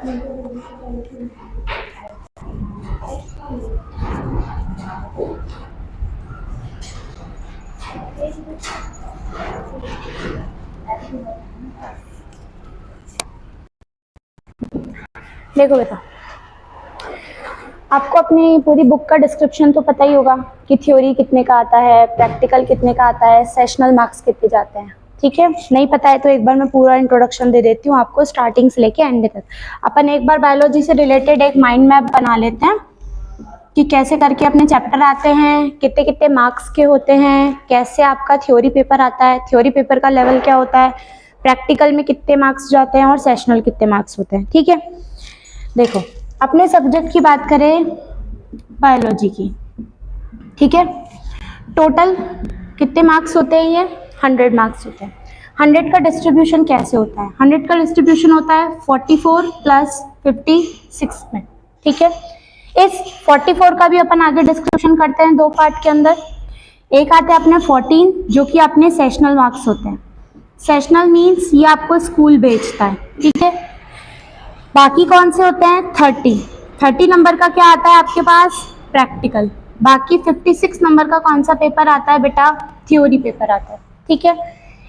देखो बेटा, आपको अपनी पूरी बुक का डिस्क्रिप्शन तो पता ही होगा कि थ्योरी कितने का आता है, प्रैक्टिकल कितने का आता है, सेशनल मार्क्स कितने जाते हैं। ठीक है, नहीं पता है तो एक बार मैं पूरा इंट्रोडक्शन दे देती हूँ आपको स्टार्टिंग से लेके एंड तक। अपन एक बार बायोलॉजी से रिलेटेड एक माइंड मैप बना लेते हैं कि कैसे करके अपने चैप्टर आते हैं, कितने कितने मार्क्स के होते हैं, कैसे आपका थ्योरी पेपर आता है, थ्योरी पेपर का लेवल क्या होता है, प्रैक्टिकल में कितने मार्क्स जाते हैं और सेशनल कितने मार्क्स होते हैं। ठीक है, देखो अपने सब्जेक्ट की बात करें बायोलॉजी की, ठीक है, टोटल कितने मार्क्स होते हैं? ये 100 मार्क्स होते हैं। 100 का डिस्ट्रीब्यूशन कैसे होता है? 100 का डिस्ट्रीब्यूशन होता है 44 प्लस 56 में। ठीक है, इस 44 का भी अपन आगे डिस्क्रिप्शन करते हैं दो पार्ट के अंदर। एक आते हैं अपने 14 जो कि अपने सेशनल मार्क्स होते हैं। सेशनल मीन्स ये आपको स्कूल भेजता है। ठीक है, बाकी कौन से होते हैं? 30 नंबर का क्या आता है आपके पास? प्रैक्टिकल। बाकी 56 नंबर का कौन सा पेपर आता है बेटा? थ्योरी पेपर आता है। ठीक है,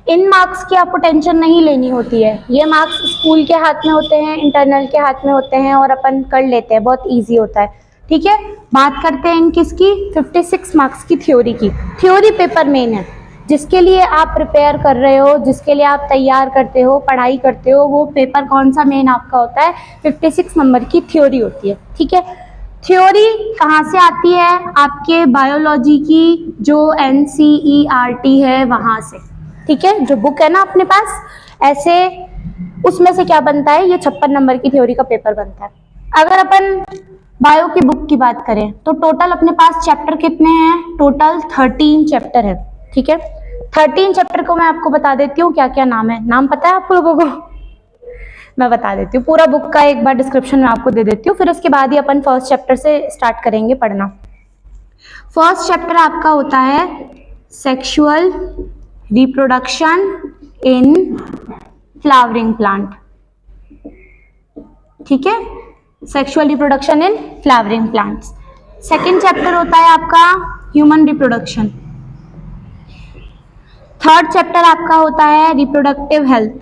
इन मार्क्स की आपको टेंशन नहीं लेनी होती है, ये मार्क्स स्कूल के हाथ में होते हैं, इंटरनल के हाथ में होते हैं और अपन कर लेते हैं, बहुत ईजी होता है। ठीक है, बात करते हैं इन किसकी? 56 मार्क्स की थ्योरी की। थ्योरी पेपर मेन है, जिसके लिए आप प्रिपेयर कर रहे हो, जिसके लिए आप तैयार करते हो, पढ़ाई करते हो, वो पेपर कौन सा मेन आपका होता है? 56 नंबर की थ्योरी होती है। ठीक है, थ्योरी कहाँ से आती है? आपके बायोलॉजी की जो NCERT है वहाँ से। ठीक है, जो बुक है ना अपने पास, ऐसे उसमें से क्या बनता है? ये 56 नंबर की थ्योरी का पेपर बनता है। अगर अपन बायो की बुक की बात करें तो टोटल अपने पास चैप्टर कितने हैं? टोटल 13 चैप्टर है। ठीक है, 13 चैप्टर को मैं आपको बता देती हूँ क्या क्या नाम है। नाम पता है आप लोगों को? मैं बता देती हूँ, पूरा बुक का एक बार डिस्क्रिप्शन में आपको दे देती हूँ, फिर उसके बाद ही अपन फर्स्ट चैप्टर से स्टार्ट करेंगे पढ़ना। फर्स्ट चैप्टर आपका होता है sexual reproduction in flowering plant. ठीक है, sexual reproduction in flowering plants. Second chapter होता है आपका ह्यूमन रिप्रोडक्शन। थर्ड चैप्टर आपका होता है रिप्रोडक्टिव हेल्थ।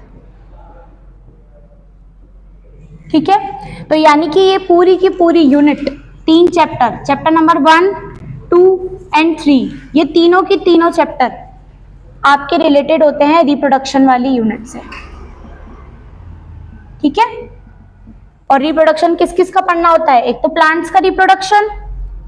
ठीक है, तो यानी कि ये पूरी की पूरी unit 3 chapter, chapter number 1, 2 and 3, ये तीनों की तीनों चैप्टर आपके रिलेटेड होते हैं रिप्रोडक्शन वाली यूनिट से। ठीक है, और रिप्रोडक्शन किस किस का पढ़ना होता है? एक तो प्लांट्स का रिप्रोडक्शन,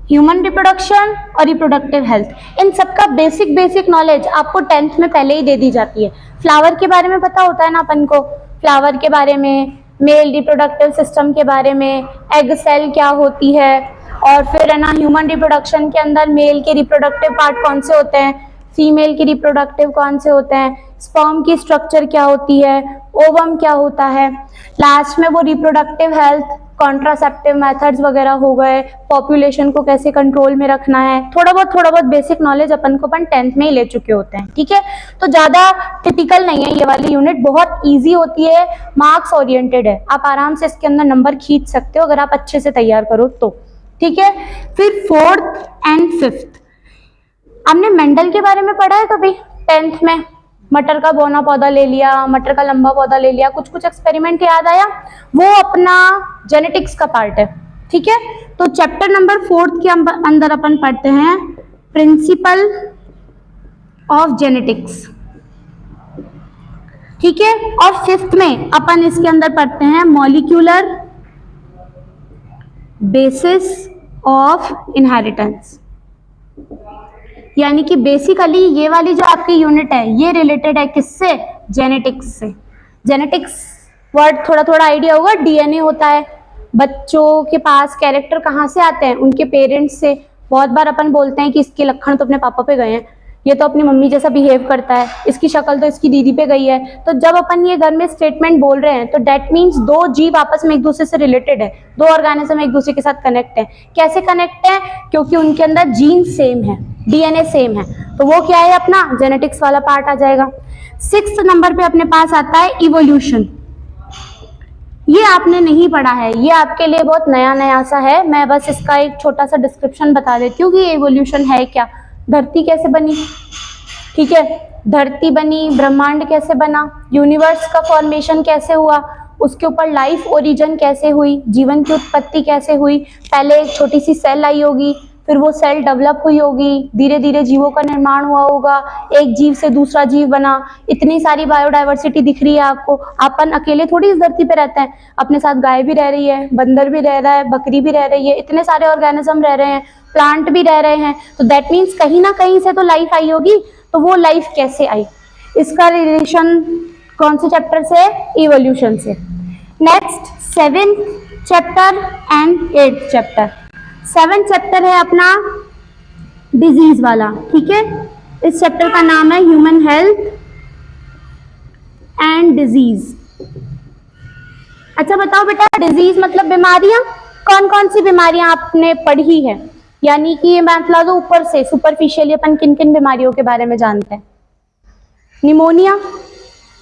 ह्यूमन रिप्रोडक्शन और रिप्रोडक्टिव हेल्थ। इन सबका बेसिक नॉलेज आपको 10th में पहले ही दे दी जाती है। फ्लावर के बारे में पता होता है ना अपन को, फ्लावर के बारे में, मेल रिप्रोडक्टिव सिस्टम के बारे में, एग सेल क्या होती है, और फिर है ना ह्यूमन रिप्रोडक्शन के अंदर मेल के रिप्रोडक्टिव पार्ट कौन से होते हैं, फीमेल के रिप्रोडक्टिव कौन से होते हैं, स्पर्म की स्ट्रक्चर क्या होती है, ओवम क्या होता है, लास्ट में वो रिप्रोडक्टिव हेल्थ, कॉन्ट्रासेप्टिव मेथड्स वगैरह हो गए, पॉपुलेशन को कैसे कंट्रोल में रखना है, थोड़ा बहुत बेसिक नॉलेज अपन को 10th में ही ले चुके होते हैं। ठीक है, तो ज्यादा टिपिकल नहीं है ये वाली यूनिट, बहुत इजी होती है, मार्क्स ओरिएंटेड है, आप आराम से इसके अंदर नंबर खींच सकते हो अगर आप अच्छे से तैयार करो तो। ठीक है, फिर 4th एंड 5th, हमने मेंडल के बारे में पढ़ा है कभी 10th में? मटर का बौना पौधा ले लिया, मटर का लंबा पौधा ले लिया, कुछ कुछ एक्सपेरिमेंट याद आया, वो अपना जेनेटिक्स का पार्ट है। ठीक है, तो चैप्टर नंबर 4th के अंदर अपन पढ़ते हैं प्रिंसिपल ऑफ जेनेटिक्स। ठीक है, और 5th में अपन इसके अंदर पढ़ते हैं मॉलिक्यूलर बेसिस ऑफ इनहेरिटेंस। यानी कि बेसिकली ये वाली जो आपकी यूनिट है ये रिलेटेड है किससे? जेनेटिक्स से। जेनेटिक्स वर्ड थोड़ा थोड़ा आइडिया होगा, डीएनए होता है, बच्चों के पास कैरेक्टर कहाँ से आते हैं? उनके पेरेंट्स से। बहुत बार अपन बोलते हैं कि इसके लक्षण तो अपने पापा पे गए हैं, ये तो अपनी मम्मी जैसा बिहेव करता है, इसकी शक्ल तो इसकी दीदी पे गई है। तो जब अपन ये घर में स्टेटमेंट बोल रहे हैं तो डेट मीन्स दो जीव आपस में एक दूसरे से रिलेटेड है, दो ऑर्गेनिज्म एक दूसरे के साथ कनेक्ट है। कैसे कनेक्ट है? क्योंकि उनके अंदर जीन सेम है, डीएनए सेम है, तो वो क्या है? अपना जेनेटिक्स वाला पार्ट आ जाएगा। 6th नंबर पे अपने पास आता है इवोल्यूशन। ये आपने नहीं पढ़ा है, ये आपके लिए बहुत नया नया सा है। मैं बस इसका एक छोटा सा डिस्क्रिप्शन बता देती हूँ कि एवोल्यूशन है क्या। धरती कैसे बनी, ठीक है, धरती बनी, ब्रह्मांड कैसे बना, यूनिवर्स का फॉर्मेशन कैसे हुआ, उसके ऊपर लाइफ ओरिजिन कैसे हुई, जीवन की उत्पत्ति कैसे हुई। पहले एक छोटी सी सेल आई होगी, फिर वो सेल डेवलप हुई होगी, धीरे धीरे जीवों का निर्माण हुआ होगा, एक जीव से दूसरा जीव बना। इतनी सारी बायोडाइवर्सिटी दिख रही है आपको। अपन अकेले थोड़ी इस धरती पे रहते हैं, अपने साथ गाय भी रह रही है, बंदर भी रह रहा है, बकरी भी रह रही है, इतने सारे ऑर्गेनिज्म रह रहे हैं, प्लांट भी रह रहे हैं। तो दैट मीन्स कहीं ना कहीं से तो लाइफ आई होगी। तो वो लाइफ कैसे आई, इसका रिलेशन कौन से चैप्टर से, इवोल्यूशन से। Next 7th chapter and 8th chapter. 7th chapter है अपना डिजीज वाला, ठीक है। इस चैप्टर का नाम है ह्यूमन हेल्थ एंड डिजीज। अच्छा बताओ बेटा, डिजीज मतलब बीमारियां, कौन कौन सी बीमारियां आपने पढ़ी है, यानी कि ये मतलब तो ऊपर से सुपरफिशियली अपन किन किन बीमारियों के बारे में जानते हैं। निमोनिया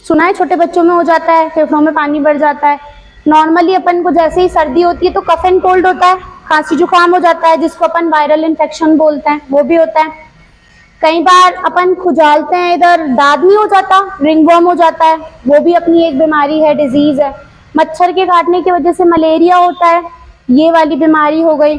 सुना है, छोटे बच्चों में हो जाता है, फेफड़ों में पानी बढ़ जाता है। नॉर्मली अपन को जैसे ही सर्दी होती है तो कफ एंड कोल्ड होता है, खांसी जुकाम हो जाता है, जिसको अपन वायरल इन्फेक्शन बोलते हैं, वो भी होता है। कई बार अपन खुजालते हैं, इधर दाद नहीं हो जाता, रिंगवर्म हो जाता है, वो भी अपनी एक बीमारी है, डिजीज है। मच्छर के काटने की वजह से मलेरिया होता है, ये वाली बीमारी हो गई।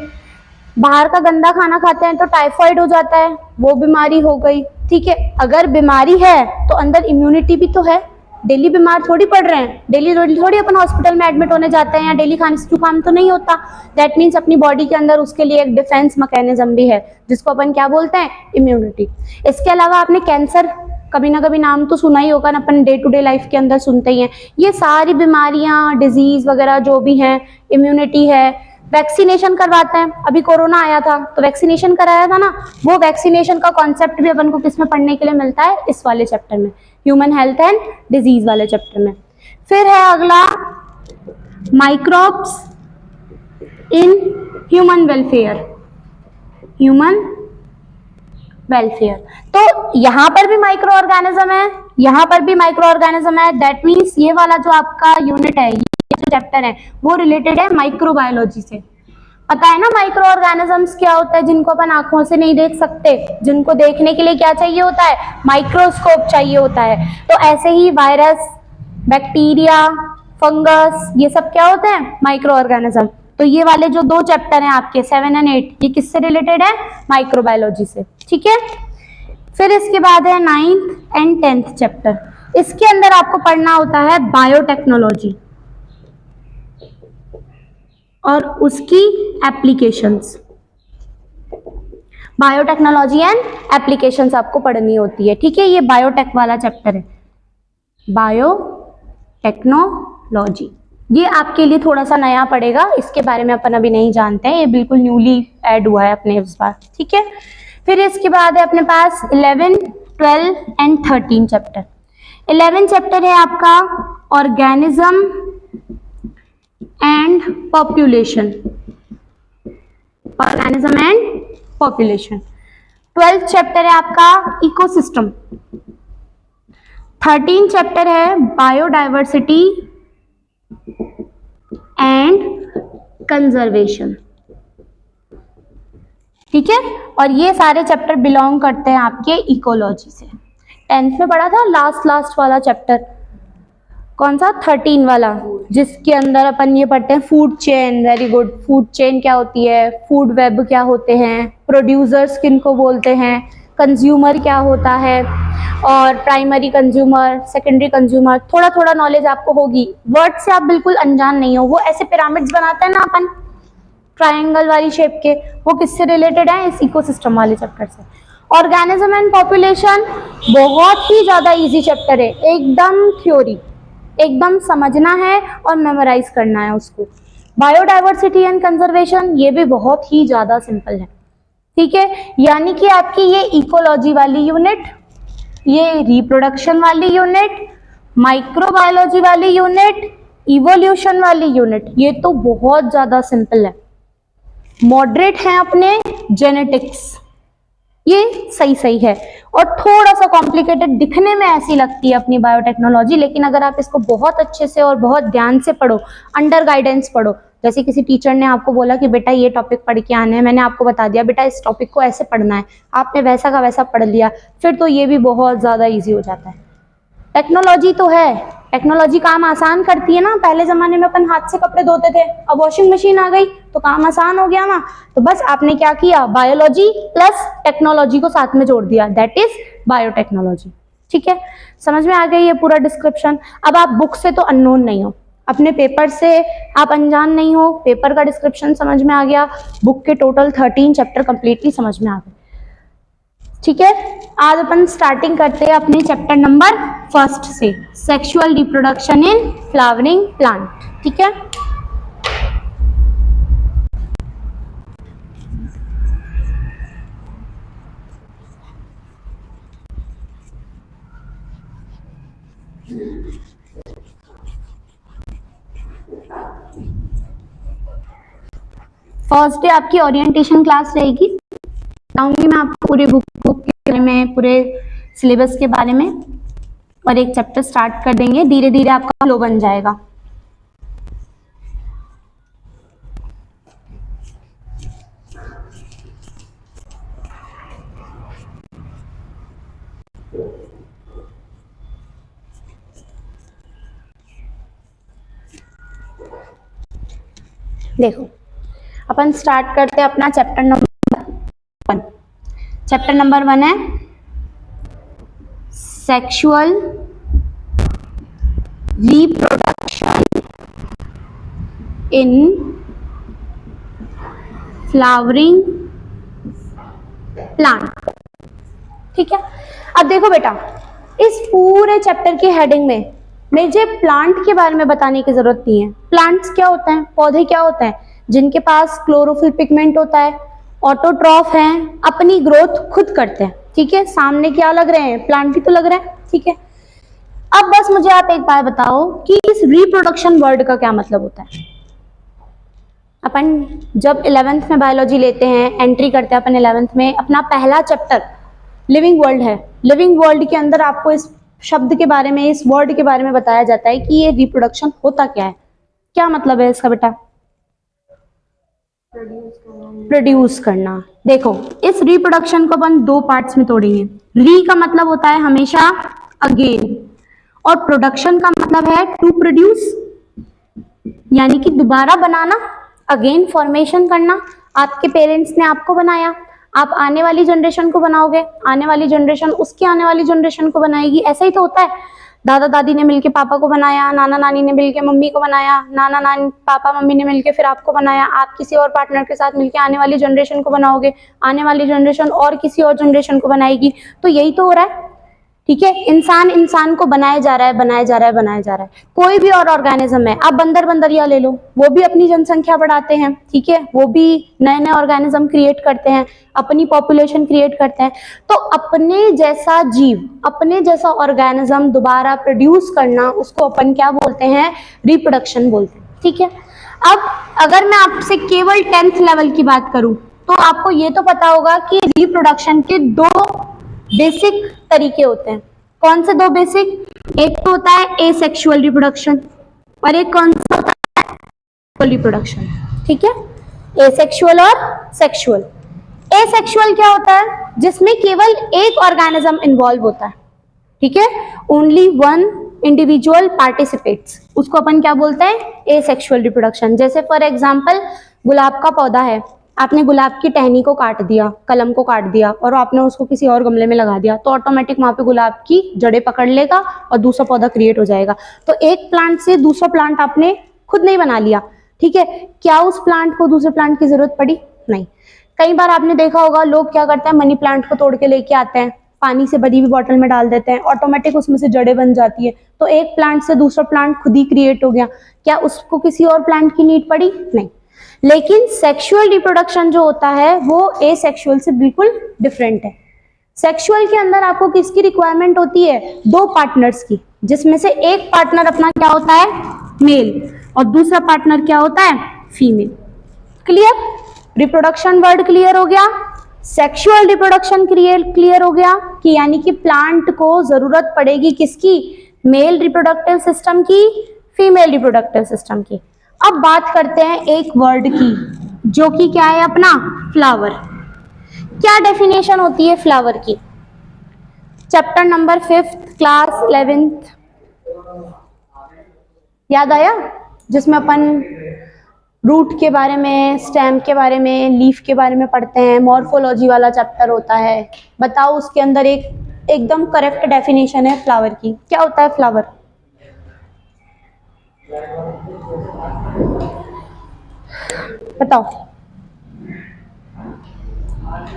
बाहर का गंदा खाना खाते हैं तो टाइफाइड हो जाता है, वो बीमारी हो गई, ठीक है। अगर बीमारी है तो अंदर इम्यूनिटी भी तो है, डेली बीमार थोड़ी पड़ रहे हैं, डेली थोड़ी अपन हॉस्पिटल में एडमिट होने जाते हैं, या डेली खांसी जुकाम तो नहीं होता। दैट मीन्स अपनी बॉडी के अंदर उसके लिए एक डिफेंस मैकेनिज्म भी है, जिसको अपन क्या बोलते हैं, इम्यूनिटी। इसके अलावा आपने कैंसर कभी ना कभी नाम तो सुना ही होगा ना, अपन डे टू डे लाइफ के अंदर सुनते ही हैं। ये सारी बीमारियां, डिजीज वगैरह जो भी हैं, इम्यूनिटी है। वैक्सीनेशन करवाते हैं, अभी कोरोना आया था तो वैक्सीनेशन कराया था ना, वो वैक्सीनेशन का कॉन्सेप्ट भी अपन को किसमें पढ़ने के लिए मिलता है, इस वाले चैप्टर में, ह्यूमन हेल्थ एंड डिजीज वाले चैप्टर में। फिर है अगला microbes in human welfare, human welfare. तो यहाँ पर भी माइक्रो ऑर्गेनिज्म है, यहाँ पर भी माइक्रो ऑर्गेनिज्म है। दैट मीन्स ये वाला जो आपका यूनिट है, ये जो चैप्टर है, वो रिलेटेड है माइक्रोबायोलॉजी से। पता है ना माइक्रो ऑर्गेनिजम्स क्या होता है, जिनको अपन आंखों से नहीं देख सकते, जिनको देखने के लिए क्या चाहिए होता है, माइक्रोस्कोप चाहिए होता है। तो ऐसे ही वायरस, बैक्टीरिया, फंगस, ये सब क्या होते हैं, माइक्रो ऑर्गेनिज्म। तो ये वाले जो दो चैप्टर हैं आपके 7 और 8, ये किससे रिलेटेड है, माइक्रोबायोलॉजी से, ठीक है। फिर इसके बाद है 9th एंड 10th चैप्टर। इसके अंदर आपको पढ़ना होता है बायोटेक्नोलॉजी और उसकी एप्लीकेशंस। बायोटेक्नोलॉजी एंड एप्लीकेशंस आपको पढ़नी होती है, ठीक है। ये बायोटेक वाला चैप्टर है, बायोटेक्नोलॉजी। ये आपके लिए थोड़ा सा नया पड़ेगा, इसके बारे में अपन अभी नहीं जानते हैं, ये बिल्कुल न्यूली ऐड हुआ है अपने इस बार, ठीक है। फिर इसके बाद है अपने पास 11, 12 एंड 13 चैप्टर। 11 चैप्टर है आपका organism and population, organism and population. 12th chapter है आपका इकोसिस्टम। 13 चैप्टर है बायोडाइवर्सिटी एंड कंजर्वेशन, ठीक है। और ये सारे चैप्टर बिलोंग करते हैं आपके इकोलॉजी से। 10th में पढ़ा था लास्ट वाला चैप्टर, कौन सा, 13 वाला, जिसके अंदर अपन ये पढ़ते हैं food chain. Very good, food chain क्या होती है, फूड वेब क्या होते हैं, प्रोड्यूसर्स किनको बोलते हैं, कंज्यूमर क्या होता है, और प्राइमरी कंज्यूमर, सेकेंडरी कंज्यूमर। थोड़ा थोड़ा नॉलेज आपको होगी, वर्ड से आप बिल्कुल अनजान नहीं हो। वो ऐसे पिरामिड्स बनाते हैं ना अपन, ट्रायंगल वाली शेप के, वो किससे रिलेटेड है, इस इकोसिस्टम वाले चैप्टर से। ऑर्गेनिज्म एंड पॉपुलेशन बहुत ही ज्यादा इजी चैप्टर है, एकदम थ्योरी, एकदम समझना है और मेमोराइज करना है उसको। बायोडाइवर्सिटी एंड कंजर्वेशन, ये भी बहुत ही ज्यादा सिंपल है, ठीक है। यानी कि आपकी ये इकोलॉजी वाली यूनिट, ये रिप्रोडक्शन वाली यूनिट, माइक्रोबायोलॉजी वाली यूनिट, इवोल्यूशन वाली यूनिट, ये तो बहुत ज्यादा सिंपल है। मॉडरेट है अपने जेनेटिक्स, ये सही है। और थोड़ा सा कॉम्प्लिकेटेड दिखने में ऐसी लगती है अपनी बायोटेक्नोलॉजी, लेकिन अगर आप इसको बहुत अच्छे से और बहुत ध्यान से पढ़ो, अंडर गाइडेंस पढ़ो, जैसे किसी टीचर ने आपको बोला कि बेटा ये टॉपिक पढ़ के आना है, मैंने आपको बता दिया बेटा इस टॉपिक को ऐसे पढ़ना है, आपने वैसा का वैसा पढ़ लिया, फिर तो ये भी बहुत ज़्यादा ईजी हो जाता है। टेक्नोलॉजी तो है, टेक्नोलॉजी काम आसान करती है ना। पहले ज़माने में अपन हाथ से कपड़े धोते थे, अब वॉशिंग मशीन आ गई तो काम आसान हो गया ना। तो बस आपने क्या किया, बायोलॉजी प्लस टेक्नोलॉजी को साथ में जोड़ दिया, दैट इज बायोटेक्नोलॉजी। ठीक है, समझ में आ गई ये पूरा डिस्क्रिप्शन। अब आप बुक से तो अननोन नहीं हो, अपने पेपर से आप अनजान नहीं हो, पेपर का डिस्क्रिप्शन समझ में आ गया, बुक के टोटल 13 चैप्टर कंप्लीटली समझ में आ गए। ठीक है, आज अपन स्टार्टिंग करते हैं अपने चैप्टर नंबर 1 से, sexual reproduction in flowering plant. ठीक है, फर्स्ट डे आपकी ओरिएंटेशन क्लास रहेगी, बताऊंगी मैं आपको पूरे बुक के बारे में, पूरे सिलेबस के बारे में, और एक चैप्टर स्टार्ट कर देंगे, धीरे धीरे आपका फ्लो बन जाएगा। देखो अपन स्टार्ट करते हैं अपना चैप्टर नंबर 1। चैप्टर नंबर 1 है sexual reproduction in flowering plant. ठीक है, अब देखो बेटा, इस पूरे चैप्टर की हेडिंग में मुझे प्लांट के बारे में बताने की जरूरत नहीं है। प्लांट्स क्या होते हैं, पौधे क्या होते हैं, जिनके पास क्लोरोफिल पिगमेंट होता है, ऑटोट्रॉफ हैं, अपनी ग्रोथ खुद करते हैं। ठीक है, सामने क्या लग रहे हैं, प्लांट ही तो लग रहे हैं। ठीक है, अब बस मुझे आप एक बात बताओ कि इस रिप्रोडक्शन वर्ड का क्या मतलब होता है। अपन जब 11th में बायोलॉजी लेते हैं, एंट्री करते हैं अपन 11th में, अपना पहला चैप्टर लिविंग वर्ल्ड है। लिविंग वर्ल्ड के अंदर आपको इस शब्द के बारे में, इस वर्ड के बारे में बताया जाता है कि ये रिप्रोडक्शन होता क्या है, क्या मतलब है इसका बेटा, प्रोड्यूस करना। देखो इस रिप्रोडक्शन को अपन 2 पार्ट्स में तोड़ेंगे। री का मतलब होता है हमेशा अगेन, और प्रोडक्शन का मतलब है टू प्रोड्यूस, यानी कि दोबारा बनाना, अगेन फॉर्मेशन करना। आपके पेरेंट्स ने आपको बनाया, आप आने वाली जनरेशन को बनाओगे, आने वाली जनरेशन उसकी आने वाली जनरेशन को बनाएगी, ऐसा ही तो होता है। दादा दादी ने मिलके पापा को बनाया, नाना नानी ने मिलके मम्मी को बनाया, नाना नानी पापा मम्मी ने मिलके फिर आपको बनाया, आप किसी और पार्टनर के साथ मिलके आने वाली जनरेशन को बनाओगे, आने वाली जनरेशन और किसी और जनरेशन को बनाएगी। तो यही तो हो रहा है। ठीक है, इंसान इंसान को बनाया जा रहा है, बनाया जा रहा है, बनाया जा रहा है। कोई भी और ऑर्गेनिज्म है, आप बंदर बंदरिया ले लो, वो भी अपनी जनसंख्या बढ़ाते हैं। ठीक है, वो भी नए नए ऑर्गेनिज्म क्रिएट करते हैं, अपनी पॉपुलेशन क्रिएट करते हैं। तो अपने जैसा जीव, अपने जैसा ऑर्गेनिज्म दोबारा प्रोड्यूस करना, उसको अपन क्या बोलते हैं, रिप्रोडक्शन बोलते हैं। ठीक है, अब अगर मैं आपसे केवल 10th लेवल की बात करूं तो आपको ये तो पता होगा कि रिप्रोडक्शन के 2 बेसिक तरीके होते हैं। कौन से 2 बेसिक, एक तो होता है एसेक्सुअल रिप्रोडक्शन और एक कौन सा होता है, सेक्सुअल रिप्रोडक्शन। ठीक है, एसेक्सुअल और सेक्सुअल। एसेक्सुअल क्या होता है, जिसमें केवल एक ऑर्गेनिज्म इन्वॉल्व होता है। ठीक है, ओनली वन इंडिविजुअल पार्टिसिपेट्स, उसको अपन क्या बोलते हैं, एसेक्सुअल रिप्रोडक्शन। जैसे फॉर एग्जांपल गुलाब का पौधा है, आपने गुलाब की टहनी को काट दिया, कलम को काट दिया और आपने उसको किसी और गमले में लगा दिया, तो ऑटोमेटिक वहां पे गुलाब की जड़ें पकड़ लेगा और दूसरा पौधा क्रिएट हो जाएगा। तो एक प्लांट से दूसरा प्लांट आपने खुद नहीं बना लिया। ठीक है, क्या उस प्लांट को दूसरे प्लांट की जरूरत पड़ी, नहीं। कई बार आपने देखा होगा लोग क्या करते हैं, मनी प्लांट को तोड़ के लेके आते हैं, पानी से भरी हुई बॉटल में डाल देते हैं, ऑटोमेटिक उसमें से जड़ें बन जाती है। तो एक प्लांट से दूसरा प्लांट खुद ही क्रिएट हो गया, क्या उसको किसी और प्लांट की नीड पड़ी, नहीं। लेकिन सेक्सुअल रिप्रोडक्शन जो होता है वो एसेक्सुअल से बिल्कुल डिफरेंट है। सेक्सुअल के अंदर आपको किसकी रिक्वायरमेंट होती है, 2 पार्टनर्स की, जिसमें से एक पार्टनर अपना क्या होता है, मेल, और दूसरा पार्टनर क्या होता है, female. Clear, reproduction word clear हो गया। सेक्सुअल रिप्रोडक्शन क्लियर हो गया कि यानी कि प्लांट को जरूरत पड़ेगी किसकी, मेल रिप्रोडक्टिव सिस्टम की, फीमेल रिप्रोडक्टिव सिस्टम की। अब बात करते हैं एक वर्ड की जो कि क्या है अपना फ्लावर। क्या डेफिनेशन होती है फ्लावर की? चैप्टर नंबर 5 क्लास 11th याद आया, जिसमें अपन रूट के बारे में, स्टेम के बारे में, लीफ के बारे में पढ़ते हैं, मॉर्फोलॉजी वाला चैप्टर होता है। बताओ उसके अंदर एक एकदम करेक्ट डेफिनेशन है फ्लावर की। क्या होता है फ्लावर? बताओ।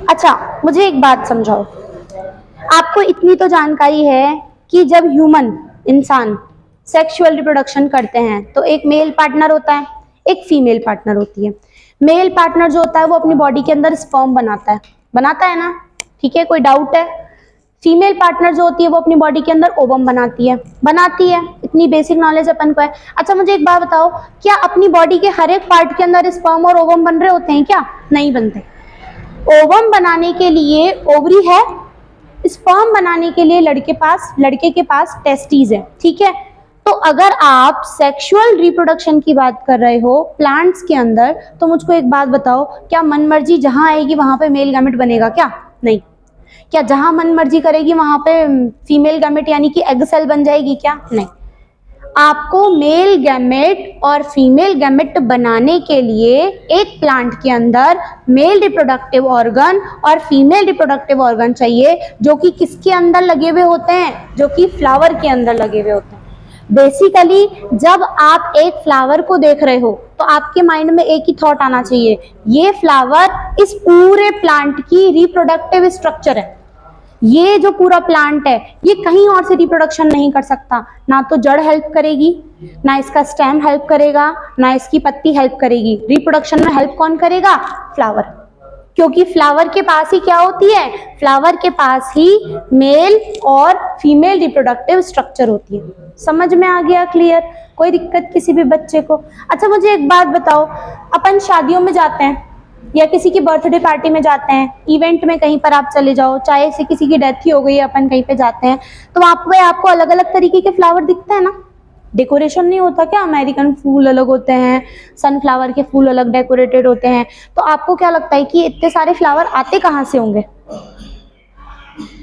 अच्छा मुझे एक बात समझाओ, आपको इतनी तो जानकारी है कि जब ह्यूमन इंसान सेक्सुअल रिप्रोडक्शन करते हैं तो एक मेल पार्टनर होता है, एक फीमेल पार्टनर होती है। मेल पार्टनर जो होता है वो अपनी बॉडी के अंदर स्पर्म बनाता है ना, ठीक है, कोई डाउट है? फीमेल पार्टनर जो होती है वो अपनी बॉडी के अंदर ओवम बनाती है। इतनी बेसिक नॉलेज अपन को है। अच्छा मुझे एक बात बताओ, क्या अपनी बॉडी के हर एक पार्ट के अंदर स्पर्म और ओवम बन रहे होते हैं क्या? नहीं बनते। ओवम बनाने के लिए ओवरी है, स्पर्म बनाने के लिए लड़के के पास टेस्टिस है, ठीक है। तो अगर आप सेक्सुअल रिप्रोडक्शन की बात कर रहे हो प्लांट्स के अंदर, तो मुझको एक बात बताओ, क्या मनमर्जी जहां आएगी वहां पे मेल गैमेट बनेगा क्या? नहीं। क्या जहां मन मर्जी करेगी वहां पे फीमेल गैमेट यानी कि एग सेल बन जाएगी क्या? नहीं। आपको मेल गैमेट और फीमेल गैमेट बनाने के लिए एक प्लांट के अंदर मेल रिप्रोडक्टिव ऑर्गन और फीमेल रिप्रोडक्टिव ऑर्गन चाहिए, जो कि किसके अंदर लगे हुए होते हैं? जो कि फ्लावर के अंदर लगे हुए होते हैं। बेसिकली जब आप एक फ्लावर को देख रहे हो तो आपके माइंड में एक ही थॉट आना चाहिए, ये फ्लावर इस पूरे प्लांट की रिप्रोडक्टिव स्ट्रक्चर है। ये जो पूरा प्लांट है ये कहीं और से रिप्रोडक्शन नहीं कर सकता, ना तो जड़ हेल्प करेगी, ना इसका स्टेम हेल्प करेगा, ना इसकी पत्ती हेल्प करेगी। रिप्रोडक्शन में हेल्प कौन करेगा? फ्लावर। क्योंकि फ्लावर के पास ही क्या होती है? फ्लावर के पास ही मेल और फीमेल रिप्रोडक्टिव स्ट्रक्चर होती है। समझ में आ गया? क्लियर? कोई दिक्कत किसी भी बच्चे को? अच्छा मुझे एक बात बताओ, अपन शादियों में जाते हैं या किसी की बर्थडे पार्टी में जाते हैं, इवेंट में कहीं पर आप चले जाओ, चाहे से किसी की डेथ ही हो गई है, अपन कहीं पे जाते हैं तो वहां पे आपको अलग अलग तरीके के फ्लावर दिखते हैं ना। डेकोरेशन नहीं होता क्या? अमेरिकन फूल अलग होते हैं, सनफ्लावर के फूल अलग डेकोरेटेड होते हैं। तो आपको क्या लगता है कि इतने सारे फ्लावर आते कहाँ से होंगे?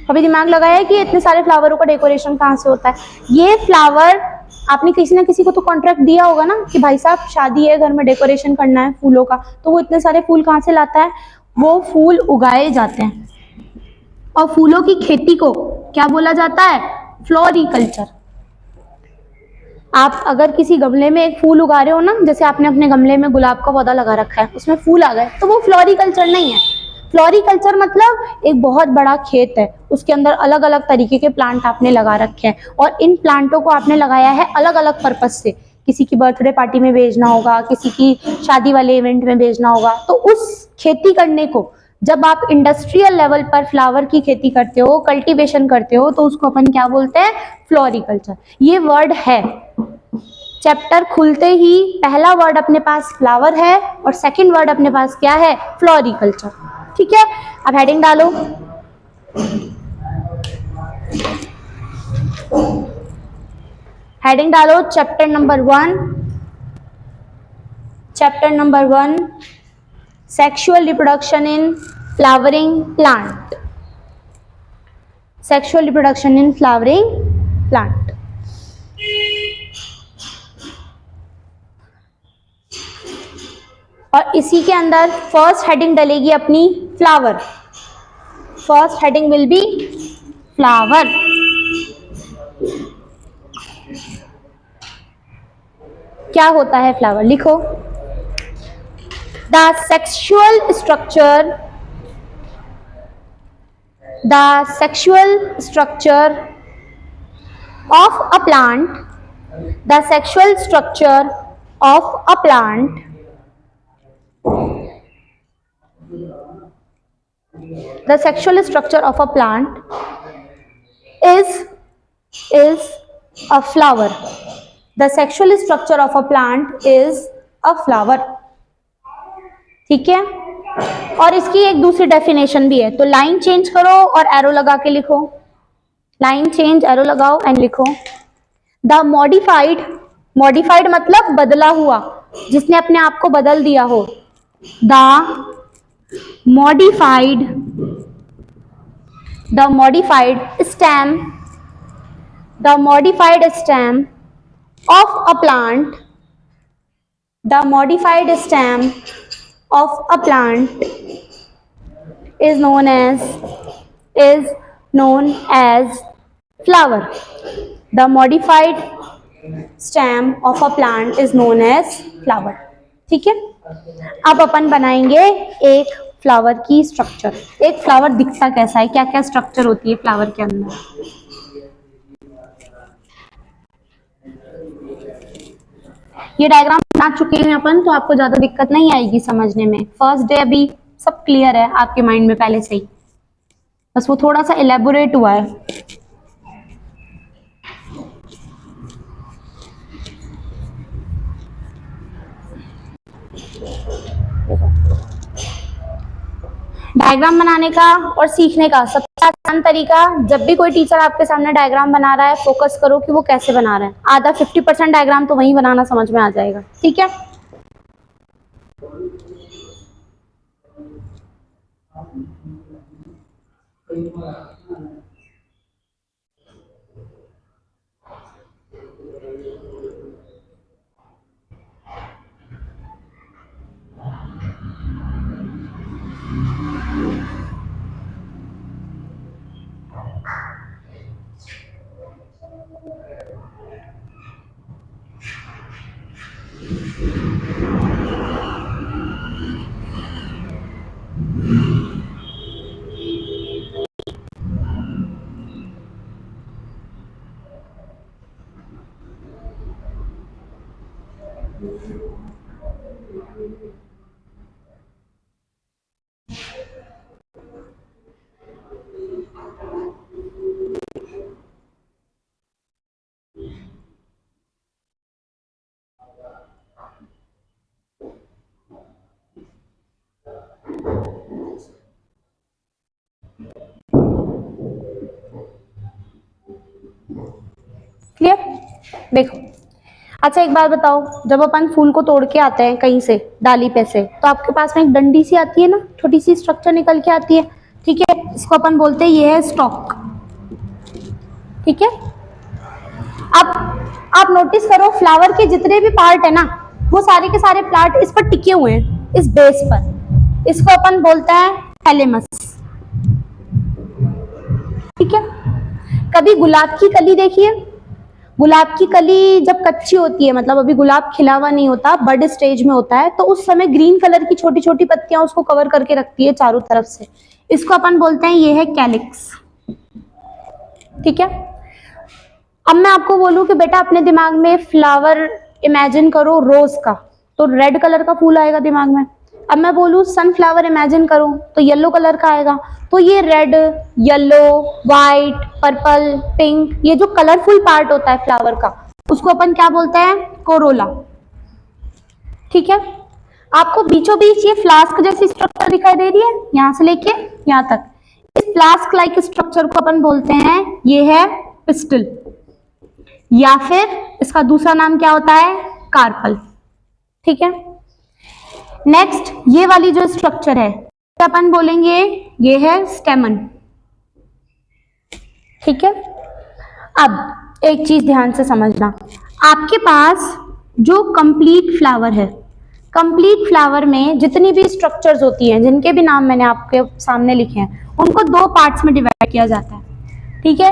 कभी दिमाग लगाया है कि इतने सारे फ्लावरों का डेकोरेशन कहाँ से होता है? ये फ्लावर आपने किसी ना किसी को तो कॉन्ट्रैक्ट दिया होगा ना कि भाई साहब शादी है, घर में डेकोरेशन करना है फूलों का, तो वो इतने सारे फूल कहाँ से लाता है? वो फूल उगाए जाते हैं और फूलों की खेती को क्या बोला जाता है? फ्लोरिकल्चर। आप अगर किसी गमले में एक फूल उगा रहे हो ना, जैसे आपने अपने गमले में गुलाब का पौधा लगा रखा है, उसमें फूल आ गए, तो वो फ्लोरिकल्चर नहीं है। फ्लोरिकल्चर मतलब एक बहुत बड़ा खेत है, उसके अंदर अलग अलग तरीके के प्लांट आपने लगा रखे हैं और इन प्लांटों को आपने लगाया है अलग अलग पर्पज से। किसी की बर्थडे पार्टी में भेजना होगा, किसी की शादी वाले इवेंट में भेजना होगा, तो उस खेती करने को जब आप इंडस्ट्रियल लेवल पर फ्लावर की खेती करते हो, कल्टीवेशन करते हो, तो उसको अपन क्या बोलते हैं? फ्लोरिकल्चर। ये वर्ड है, चैप्टर खुलते ही पहला वर्ड अपने पास फ्लावर है और सेकंड वर्ड अपने पास क्या है? फ्लोरिकल्चर। ठीक है, अब हेडिंग डालो। हेडिंग डालो chapter number 1, chapter number 1 sexual reproduction in flowering plant, sexual reproduction in flowering plant. और इसी के अंदर फर्स्ट हेडिंग डलेगी अपनी flower. First heading will be flower. क्या होता है फ्लावर? लिखो, the sexual structure, the sexual structure of a plant, the sexual structure of a plant the sexual structure of a plant is a flower. The sexual structure of a plant is a flower. ठीक है, और इसकी एक दूसरी definition भी है, तो line change करो और एरो लगा के लिखो, लाइन चेंज एरो लगाओ एंड लिखो द मॉडिफाइड, मॉडिफाइड मतलब बदला हुआ, जिसने अपने आप को बदल दिया हो, the modified, the modified stem, the modified stem of a plant, the modified stem of a plant is known as flower. The modified stem of a plant is known as flower. ठीक है, अब अपन बनाएंगे एक flower की structure. एक flower दिखता कैसा है, क्या क्या स्ट्रक्चर होती है फ्लावर के अंदर। ये डायग्राम बना चुके हैं अपन, तो आपको ज्यादा दिक्कत नहीं आएगी समझने में। फर्स्ट डे अभी सब क्लियर है आपके माइंड में पहले से ही, बस वो थोड़ा सा इलेबोरेट हुआ है। डायग्राम बनाने का और सीखने का सबसे आसान तरीका, जब भी कोई टीचर आपके सामने डायग्राम बना रहा है, फोकस करो कि वो कैसे बना रहा है। आधा 50% डायग्राम तो वहीं बनाना समझ में आ जाएगा। ठीक है, क्लियर। देखो, अच्छा एक बात बताओ, जब अपन फूल को तोड़ के आते हैं कहीं से डाली पे से, तो आपके पास में एक डंडी सी आती है ना, छोटी सी स्ट्रक्चर निकल के आती है। ठीक है, इसको अपन बोलते हैं ये है स्टॉक। ठीक है, अब आप नोटिस करो फ्लावर के जितने भी पार्ट है ना, वो सारे के सारे पार्ट इस पर टिके हुए हैं, इस बेस पर। इसको अपन बोलते हैं थैलेमस। ठीक है, कभी गुलाब की कली देखिए, गुलाब की कली जब कच्ची होती है, मतलब अभी गुलाब खिला हुआ नहीं होता, बड स्टेज में होता है, तो उस समय ग्रीन कलर की छोटी छोटी पत्तियां उसको कवर करके रखती है चारों तरफ से। इसको अपन बोलते हैं ये है कैलिक्स। ठीक है, अब मैं आपको बोलूं कि बेटा अपने दिमाग में फ्लावर इमेजिन करो रोज का, तो रेड कलर का फूल आएगा दिमाग में। अब मैं बोलूं सनफ्लावर इमेजिन करो, तो येलो कलर का आएगा। तो ये red, yellow, white, purple, pink, ये जो कलरफुल पार्ट होता है फ्लावर का, उसको अपन क्या बोलते हैं, कोरोला। ठीक है, आपको बीचों बीच ये फ्लास्क जैसी स्ट्रक्चर दिखाई दे रही है, यहां से लेके यहां तक। इस फ्लास्क लाइक स्ट्रक्चर को अपन बोलते हैं ये है पिस्टल, या फिर इसका दूसरा नाम क्या होता है, कार्पल। ठीक है, नेक्स्ट ये वाली जो स्ट्रक्चर है अपन बोलेंगे ये है स्टेमन। ठीक है, अब एक चीज ध्यान से समझना, आपके पास जो कंप्लीट फ्लावर है, कंप्लीट फ्लावर में जितनी भी स्ट्रक्चर्स होती हैं, जिनके भी नाम मैंने आपके सामने लिखे हैं, उनको दो पार्ट्स में डिवाइड किया जाता है। ठीक है,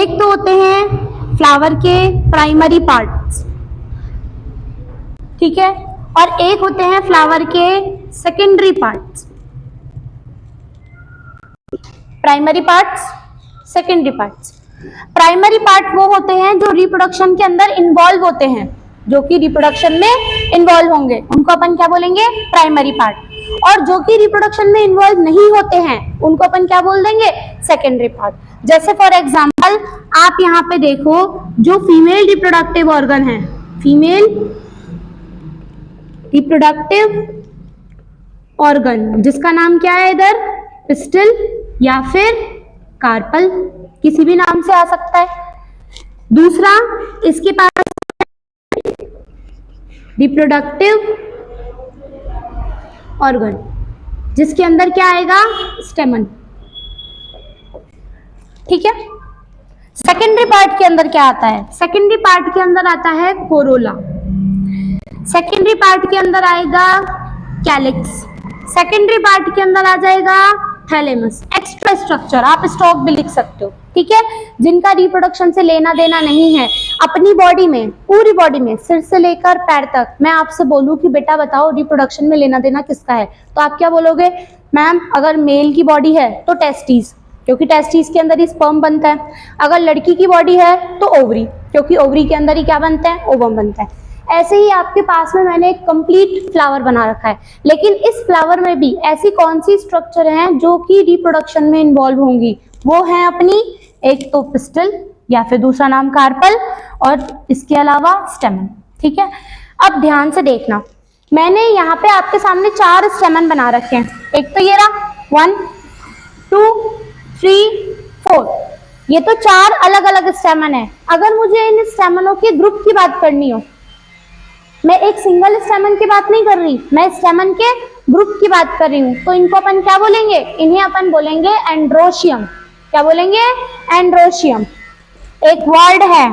एक तो होते हैं फ्लावर के प्राइमरी पार्ट्स, ठीक है, और एक होते हैं फ्लावर के secondary parts. Primary parts, secondary parts. Primary part वो होते हैं जो रिप्रोडक्शन के अंदर इन्वॉल्व होते हैं, जो कि रिप्रोडक्शन में इन्वॉल्व होंगे, उनको अपन क्या बोलेंगे, प्राइमरी पार्ट। और जो कि रिप्रोडक्शन में इन्वॉल्व नहीं होते हैं, उनको अपन क्या बोल देंगे, सेकेंडरी पार्ट। जैसे फॉर एग्जांपल आप यहाँ पे देखो, जो फीमेल रिप्रोडक्टिव ऑर्गन है, फीमेल रिप्रोडक्टिव ऑर्गन, जिसका नाम क्या है इधर, पिस्टल या फिर कार्पल, किसी भी नाम से आ सकता है। दूसरा, इसके पास रिप्रोडक्टिव ऑर्गन, जिसके अंदर क्या आएगा, स्टेमन। ठीक है। सेकेंडरी पार्ट के अंदर क्या आता है, सेकेंडरी पार्ट के अंदर आता है कोरोला, सेकेंडरी पार्ट के अंदर आएगा कैलिक्स, सेकेंडरी पार्ट के अंदर आ जाएगा थैलेमस। एक्स्ट्रा स्ट्रक्चर आप स्टॉक भी लिख सकते हो, ठीक है, जिनका रिप्रोडक्शन से लेना देना नहीं है। अपनी बॉडी में, पूरी बॉडी में, सिर से लेकर पैर तक, मैं आपसे बोलूं कि बेटा बताओ रिप्रोडक्शन में लेना देना किसका है, तो आप क्या बोलोगे, मैम अगर मेल की बॉडी है तो टेस्टिस, क्योंकि टेस्टिस के अंदर ही स्पर्म बनता है। अगर लड़की की बॉडी है तो ओवरी, क्योंकि ओवरी के अंदर ही क्या बनता है, ओवम बनता है। ऐसे ही आपके पास में मैंने एक कंप्लीट फ्लावर बना रखा है, लेकिन इस फ्लावर में भी ऐसी कौन सी स्ट्रक्चर हैं जो कि रिप्रोडक्शन में इन्वॉल्व होंगी, वो है अपनी, एक तो पिस्टल या फिर दूसरा नाम कार्पल, और इसके अलावा स्टेमन। ठीक है। अब ध्यान से देखना, मैंने यहाँ पे आपके सामने 4 स्टेमन बना रखे हैं। एक तो ये रहा 1 2 3 4, ये तो 4 अलग अलग स्टेमन है। अगर मुझे इन स्टेमनों के ग्रुप की बात करनी हो, मैं एक सिंगल स्टेमन की बात नहीं कर रही, मैं स्टेमन के ग्रुप की बात कर रही हूँ, तो इनको अपन क्या बोलेंगे, इन्हें अपन बोलेंगे एंड्रोशियम। क्या बोलेंगे, एंड्रोशियम। एक वर्ड है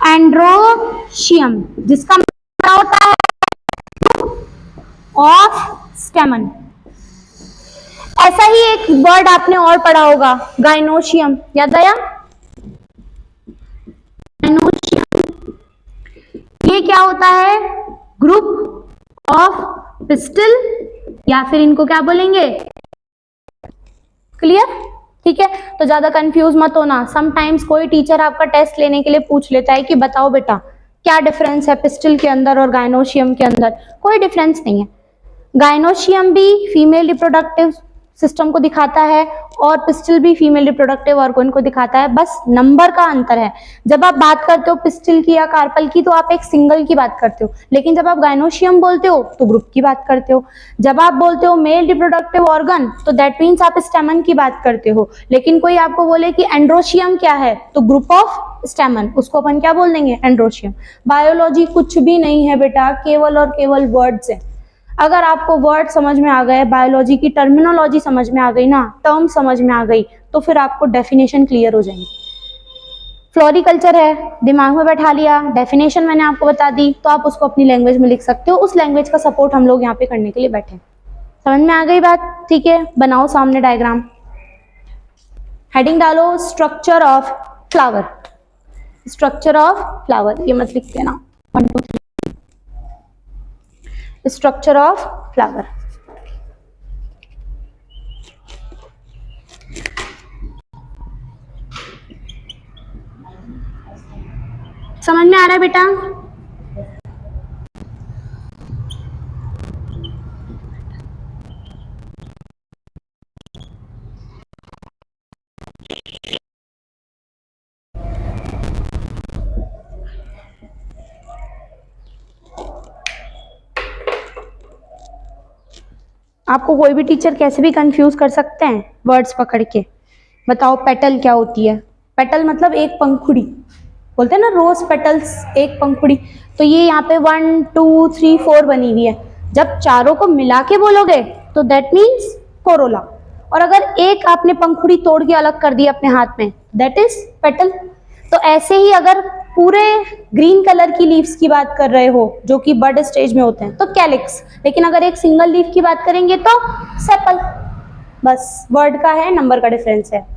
एंड्रोशियम, जिसका मतलब होता है ऑफ स्टेमन। ऐसा ही एक वर्ड आपने और पढ़ा होगा, गाइनोशियम, याद आया, गाइनोशियम। ये क्या होता है, ग्रुप ऑफ पिस्टल, या फिर इनको क्या बोलेंगे, क्लियर। ठीक है, तो ज्यादा कंफ्यूज मत होना। समटाइम्स कोई टीचर आपका टेस्ट लेने के लिए पूछ लेता है कि बताओ बेटा क्या डिफरेंस है पिस्टल के अंदर और गाइनोशियम के अंदर। कोई डिफरेंस नहीं है, गाइनोशियम भी फीमेल रिप्रोडक्टिव सिस्टम को दिखाता है और पिस्टल भी फीमेल रिप्रोडक्टिव ऑर्गन को दिखाता है, बस नंबर का अंतर है। जब आप बात करते हो पिस्टल की या कार्पल की तो आप एक सिंगल की बात करते हो, लेकिन जब आप गाइनोशियम बोलते हो तो ग्रुप की बात करते हो। जब आप बोलते हो मेल रिप्रोडक्टिव ऑर्गन तो दैट मीन्स आप स्टेमन की बात करते हो। लेकिन कोई आपको बोले कि एंड्रोशियम क्या है तो ग्रुप ऑफ स्टेमन, उसको अपन क्या बोल देंगे, एंड्रोशियम। बायोलॉजी कुछ भी नहीं है बेटा, केवल और केवल वर्ड्स है। अगर आपको वर्ड समझ में आ गए, बायोलॉजी की टर्मिनोलॉजी समझ में आ गई ना, टर्म समझ में आ गई, तो फिर आपको डेफिनेशन क्लियर हो जाएंगी। फ्लोरिकल्चर है, दिमाग में बैठा लिया, डेफिनेशन मैंने आपको बता दी, तो आप उसको अपनी लैंग्वेज में लिख सकते हो। उस लैंग्वेज का सपोर्ट हम लोग यहाँ पे करने के लिए बैठे। समझ में आ गई बात, ठीक है। बनाओ सामने डायग्राम, हेडिंग डालो structure of flower, structure of flower, ये मत लिख देना 1 2 3, स्ट्रक्चर ऑफ फ्लावर। समझ में आ रहा है बेटा? आपको कोई भी टीचर कैसे भी कंफ्यूज कर सकते हैं वर्ड्स पकड़ के। बताओ पेटल क्या होती है, पेटल मतलब एक पंखुड़ी, बोलते हैं ना रोज पेटल्स, एक पंखुड़ी। तो ये यहाँ पे 1 2 3 4 बनी हुई है, जब चारों को मिला के बोलोगे तो दैट मीन्स कोरोला। और अगर एक आपने पंखुड़ी तोड़ के अलग कर दी अपने हाथ में, दैट इज पेटल। तो ऐसे ही अगर पूरे ग्रीन कलर की लीव्स की बात कर रहे हो जो कि बड स्टेज में होते हैं तो कैलिक्स, लेकिन अगर एक सिंगल लीफ की बात करेंगे तो सेपल। बस वर्ड का है, नंबर का डिफरेंस है।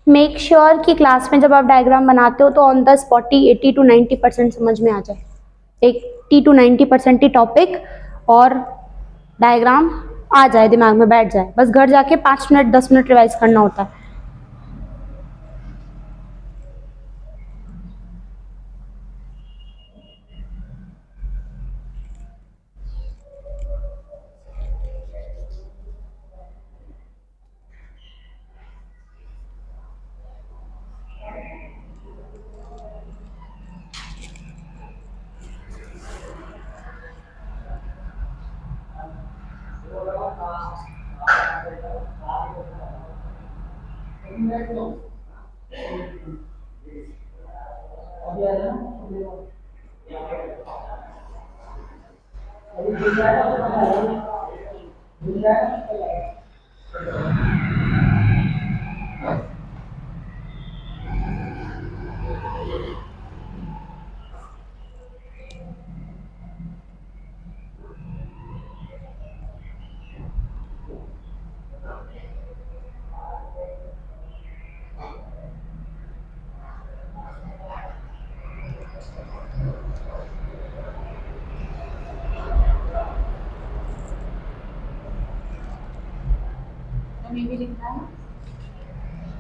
मेक श्योर कि क्लास में जब आप डायग्राम बनाते हो तो on the spot he 80 to 90% समझ में आ जाए, 80 to 90% ही टॉपिक और डायग्राम आ जाए, दिमाग में बैठ जाए, बस घर जाके 5 मिनट 10 मिनट रिवाइज करना होता है।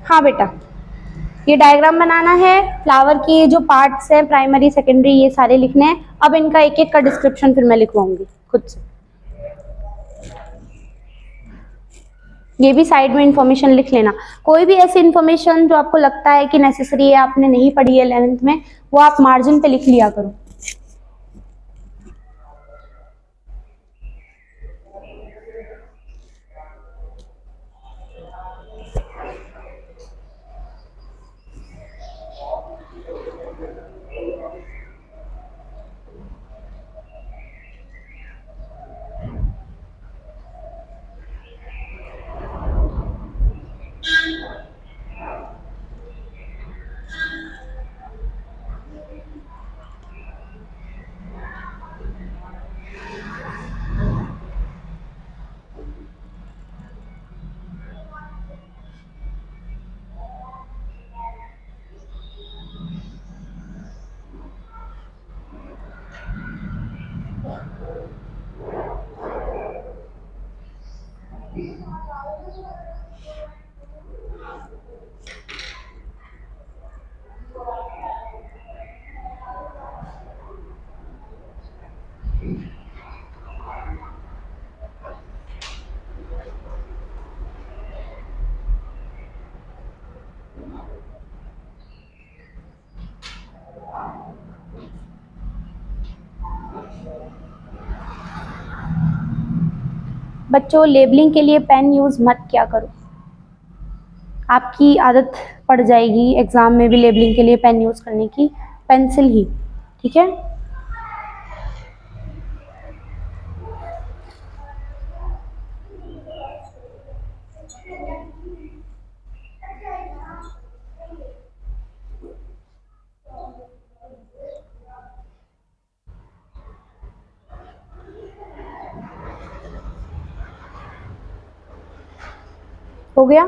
हाँ बेटा, ये डायग्राम बनाना है, फ्लावर की जो पार्ट्स हैं प्राइमरी सेकेंडरी ये सारे लिखने हैं। अब इनका एक एक का डिस्क्रिप्शन फिर मैं लिखवाऊंगी खुद से। ये भी साइड में इंफॉर्मेशन लिख लेना। कोई भी ऐसी इंफॉर्मेशन जो आपको लगता है कि नेसेसरी है, आपने नहीं पढ़ी है 11th में, वो आप मार्जिन पे लिख लिया करो। बच्चों, लेबलिंग के लिए पेन यूज मत किया करो, आपकी आदत पड़ जाएगी एग्जाम में भी लेबलिंग के लिए पेन यूज करने की, पेंसिल ही, ठीक है। हो गया?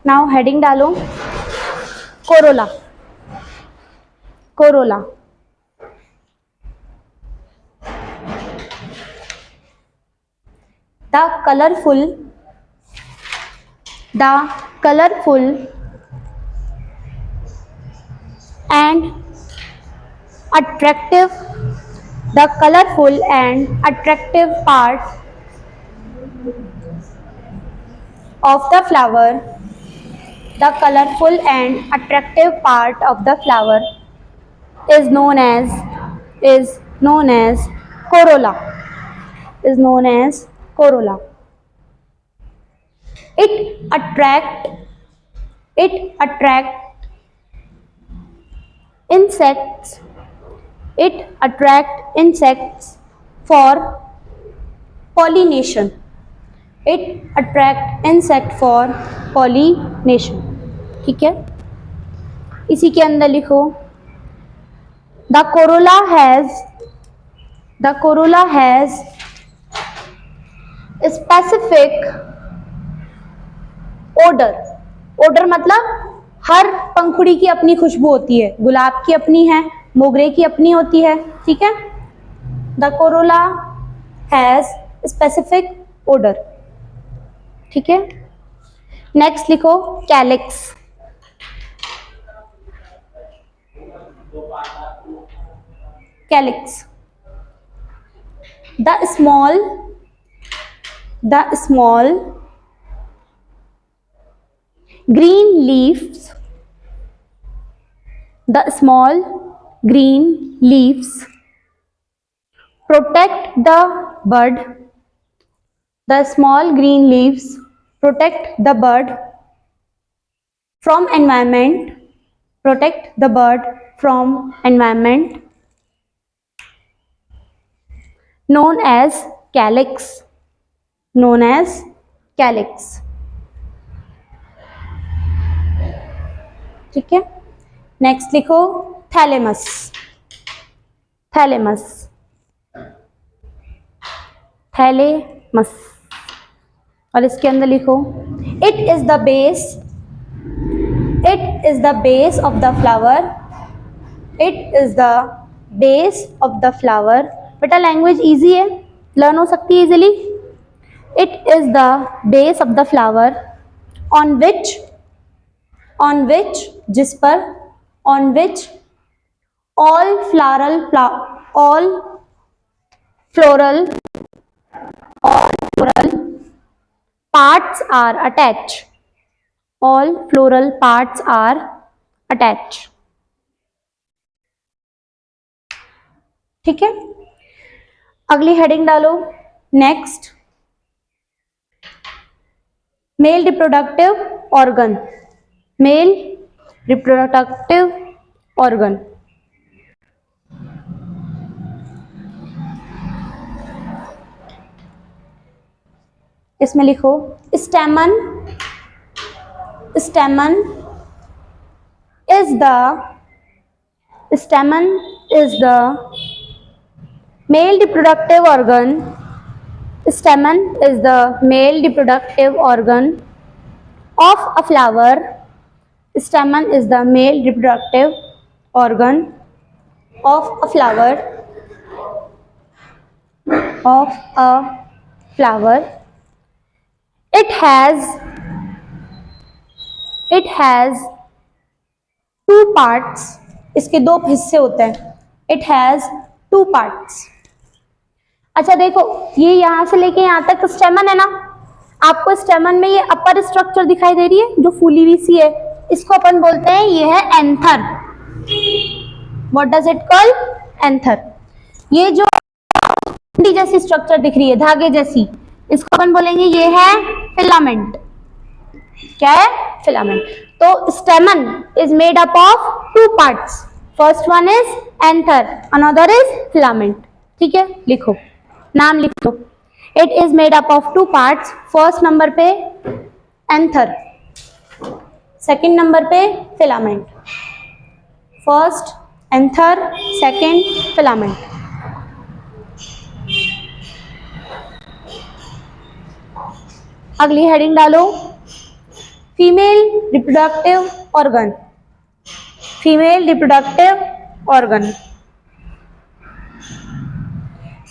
नाउ हेडिंग डालो, Corolla, Corolla. The colorful, the colorful and attractive, the colorful and attractive part of the flower, the colorful and attractive part of the flower is known as, is known as corolla, is known as corolla. It attract, it attract insects It attract insects for pollination. It attract insect for pollination. ठीक है, इसी के अंदर लिखो the corolla has specific odor. odor मतलब हर पंखुड़ी की अपनी खुशबू होती है, गुलाब की अपनी है, मोगरे की अपनी होती है, ठीक है। The corolla has specific order, ठीक है। नेक्स्ट लिखो calyx. Calyx, the small green leaves, the small green leaves protect the bud. The small green leaves protect the bud from environment. Protect the bud from environment. Known as calyx. Known as calyx. ठीक है। Next लिखो thalamus. Thalamus, thalamus, और इसके अंदर लिखो it is the base, it is the base of the flower, it is the base of the flower. बेटा language easy है, learn हो सकती है easily. It is the base of the flower on which जिस पर, on which all floral parts are attached. All floral parts are attached. ठीक है, अगली हेडिंग डालो। Next, male reproductive organ. Male reproductive organ, इसमें लिखो स्टेमन। स्टेमन is the male reproductive organ. स्टेमन is the male reproductive organ of a flower. स्टेमन is the male reproductive organ of a flower, of a flower. It has two parts. इसके दो हिस्से होते हैं। It has two parts. अच्छा देखो, ये यहाँ से लेके यहाँ तक स्टेमन है ना, आपको स्टेमन में ये अपर स्ट्रक्चर दिखाई दे रही है जो फूली हुई सी है, इसको अपन बोलते हैं ये है anther. What does it call? Anther. ये जो जैसी स्ट्रक्चर दिख रही है, धागे जैसी, इसको अपन बोलेंगे ये है फिलामेंट। क्या है? फिलामेंट। तो स्टेमन is made up of two parts, first one is anther, another is filament. ठीक है, लिखो, नाम लिख दो। It is made up of two parts, first number पे एंथर, सेकंड नंबर पे filament. First anther, second filament. अगली हेडिंग डालो, female reproductive organ. Female reproductive organ,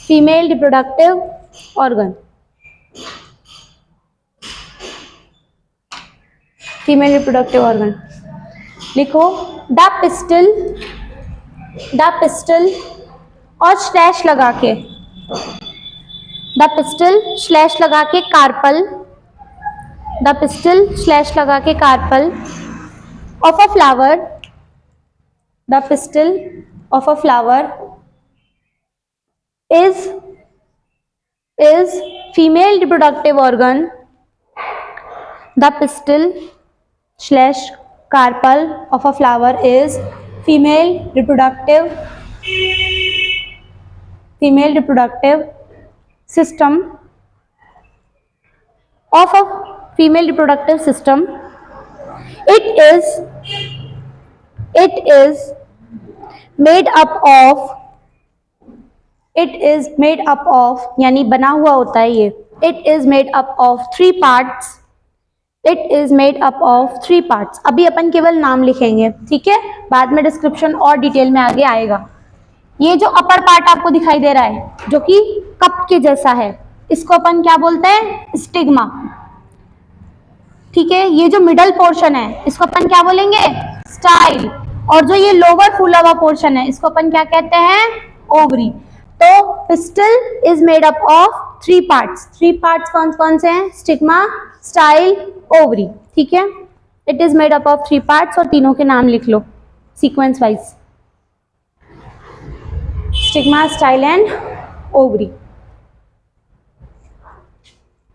female reproductive organ, female reproductive organ. लिखो द पिस्टल और slash लगा के, the pistol slash लगा के कार्पल, द पिस्टल स्लैश लगा के carpel of a flower, the pistil of a flower is female reproductive organ. The pistil slash carpel of a flower is female reproductive female reproductive system of a female reproductive system, it is made up of यानी बना हुआ होता है ये, it is made up of three parts, अभी अपन केवल नाम लिखेंगे, ठीक है, बाद में डिस्क्रिप्शन और डिटेल में आगे आएगा। ये जो अपर पार्ट आपको दिखाई दे रहा है जो कि कप के जैसा है, इसको अपन क्या बोलते हैं, स्टिग्मा, ठीक है। ये जो मिडल पोर्शन है इसको अपन क्या बोलेंगे, स्टाइल, और जो ये लोअर फूला हुआ पोर्शन है इसको अपन क्या कहते हैं, ओवरी। तो pistil is made up of three parts कौन कौन से हैं, स्टिग्मा, स्टाइल, ओवरी, ठीक है। It is made up of three parts और तीनों के नाम लिख लो sequence wise, stigma, style and ovary,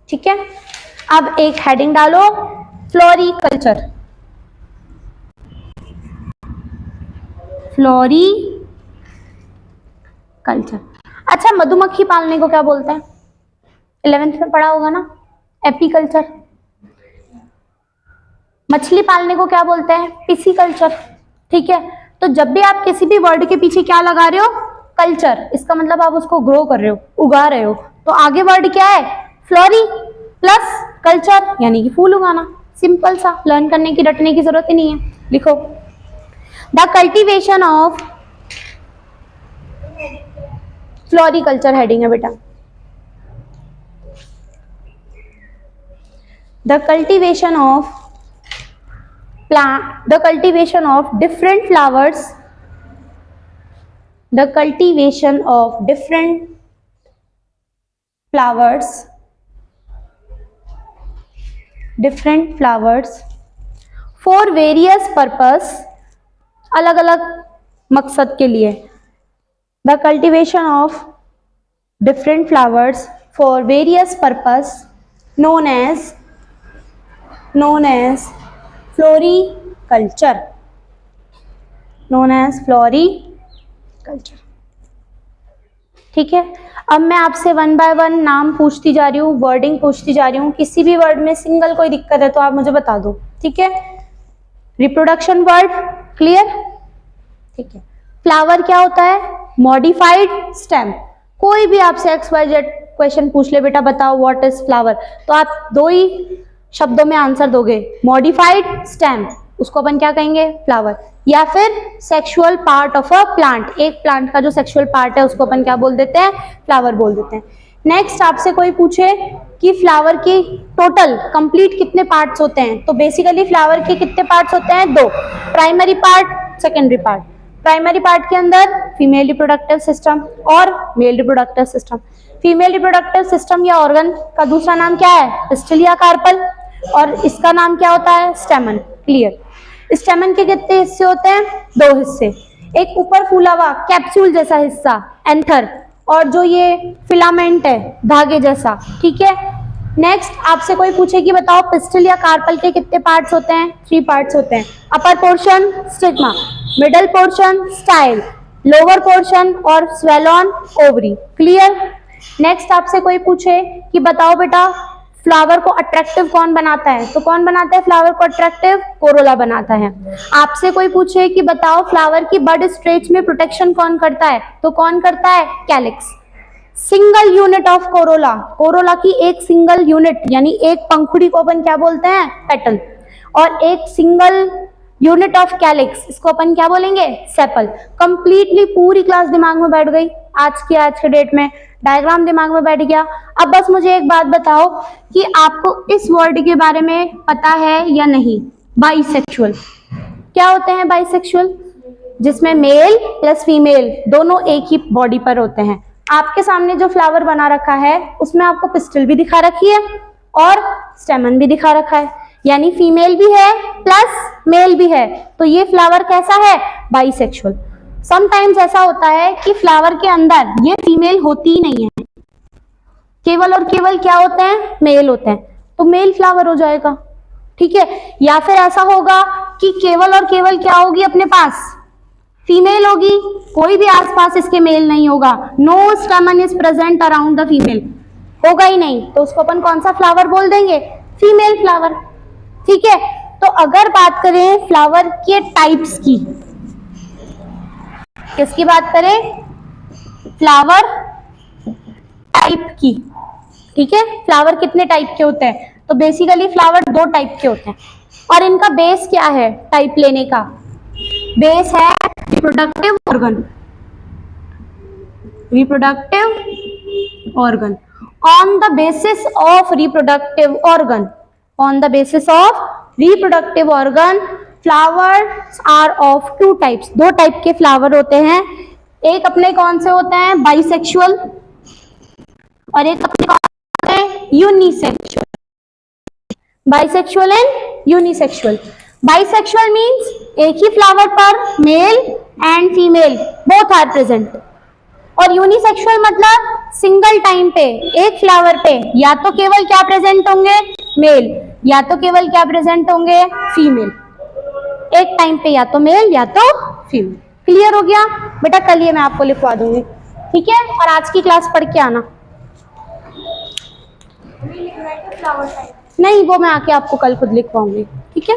ठीक है। अब एक हेडिंग डालो, फ्लोरिकल्चर, फ्लोरिकल्चर। अच्छा, मधुमक्खी पालने को क्या बोलते हैं, 11th में पढ़ा होगा ना, एपीकल्चर। मछली पालने को क्या बोलते हैं, पिसीकल्चर, ठीक है। तो जब भी आप किसी भी वर्ड के पीछे क्या लगा रहे हो, कल्चर, इसका मतलब आप उसको ग्रो कर रहे हो, उगा रहे हो, तो आगे वर्ड क्या है, फ्लोरी प्लस कल्चर, यानी कि फूल उगाना। सिंपल सा, लर्न करने की, रटने की जरूरत ही नहीं है, लिखो। The cultivation of floriculture heading है बेटा, the cultivation of different flowers, the cultivation of different flowers for various purpose, अलग अलग मकसद के लिए, the cultivation of different flowers for various purpose known as floriculture, culture, ठीक है। अब मैं आपसे वन बाय वन नाम पूछती जा रही हूँ, वर्डिंग पूछती जा रही हूँ, किसी भी वर्ड में सिंगल कोई दिक्कत है तो आप मुझे बता दो, ठीक है। रिप्रोडक्शन वर्ड क्लियर, ठीक है। फ्लावर क्या होता है, मॉडिफाइड स्टेम। कोई भी आपसे XYZ क्वेश्चन पूछ ले, बेटा बताओ व्हाट इज फ्लावर, तो आप दो ही शब्दों में आंसर दोगे, मॉडिफाइड स्टेम, उसको अपन क्या कहेंगे, फ्लावर, या फिर sexual part of a plant, एक प्लांट का जो सेक्सुअल पार्ट है उसको अपन क्या बोल देते हैं, फ्लावर बोल देते हैं। नेक्स्ट आपसे कोई पूछे कि फ्लावर की टोटल कंप्लीट कितने पार्ट्स होते हैं, तो बेसिकली फ्लावर के कितने पार्ट्स होते हैं, दो, primary part, secondary part. Primary part के अंदर फीमेल रिप्रोडक्टिव सिस्टम और male reproductive system. Female reproductive system या ऑर्गन का दूसरा नाम क्या है, पिस्टल या कार्पल, और इसका नाम क्या होता है, स्टेमन, क्लियर। स्टेमन के कितने हिस्से होते हैं, दो हिस्से, एक ऊपर फूला हुआ कैप्सूल जैसा हिस्सा एंथर, और जो ये फिलामेंट है धागे जैसा, ठीक है। नेक्स्ट आपसे कोई पूछे कि बताओ पिस्टल या कार्पल के कितने पार्ट्स होते हैं, 3 पार्ट्स होते हैं, upper portion stigma, middle portion style, lower portion और स्वेलॉन ओवरी, क्लियर। नेक्स्ट आपसे कोई पूछे कि बताओ बेटा फ्लावर को अट्रैक्टिव कौन बनाता है, तो कौन बनाता है फ्लावर को अट्रैक्टिव, कोरोला बनाता है। आपसे कोई पूछे कि बताओ फ्लावर की बड स्टेज में प्रोटेक्शन कौन करता है, तो कौन करता है, calyx. Single unit of Corolla, Corolla की एक सिंगल यूनिट यानी एक पंखुड़ी को अपन क्या बोलते हैं, पेटल, और एक सिंगल यूनिट ऑफ कैलिक्स, इसको अपन क्या बोलेंगे, सेपल। कंप्लीटली पूरी क्लास दिमाग में बैठ गई, आज के डेट में डायग्राम दिमाग में बैठ गया। अब बस मुझे एक बात बताओ कि आपको इस वर्ड के बारे में पता है या नहीं, बाइसेक्सुअल। क्या होते हैं बाइसेक्सुअल, जिसमें मेल प्लस फीमेल दोनों एक ही बॉडी पर होते हैं। आपके सामने जो फ्लावर बना रखा है उसमें आपको पिस्टल भी दिखा रखी है और स्टेमन भी दिखा रखा है, यानी फीमेल भी है प्लस मेल भी है, तो ये फ्लावर कैसा है, बाइसेक्सुअल। समटाइम्स ऐसा होता है कि फ्लावर के अंदर ये फीमेल होती ही नहीं है, केवल और केवल क्या होते हैं, मेल होते हैं, तो मेल फ्लावर हो जाएगा, ठीक है। या फिर ऐसा होगा कि केवल और केवल क्या होगी अपने पास, फीमेल होगी, कोई भी आसपास इसके मेल नहीं होगा, no stamen is present around the female, होगा ही नहीं, तो उसको अपन कौन सा फ्लावर बोल देंगे, फीमेल फ्लावर। ठीक है, तो अगर बात करें फ्लावर के टाइप्स की, किसकी बात करें, फ्लावर टाइप की। ठीक है, फ्लावर कितने टाइप के होते हैं, तो बेसिकली फ्लावर दो टाइप के होते हैं, और इनका बेस क्या है टाइप लेने का, बेस है reproductive organ, reproductive organ. On the basis of reproductive organ, on the basis of reproductive organ flowers are of two types, दो टाइप के फ्लावर होते हैं, एक अपने कौन से होते हैं, बाइसेक्सुअल, और एक अपने कौन से होते हैं, unisexual. Bisexual and unisexual. Bisexual means एक ही फ्लावर पर male and female both are present, और यूनिसेक्सुअल मतलब सिंगल टाइम पे एक फ्लावर पे या तो केवल क्या प्रेजेंट होंगे, मेल, या तो केवल क्या प्रेजेंट होंगे, फीमेल, एक टाइम पे या तो मेल या तो फीमेल। क्लियर हो गया बेटा, कल ये मैं आपको लिखवा दूंगी। ठीक है, और आज की क्लास पढ़ के आना। नहीं, वो मैं आके आपको कल खुद लिखवाऊंगी। ठीक है।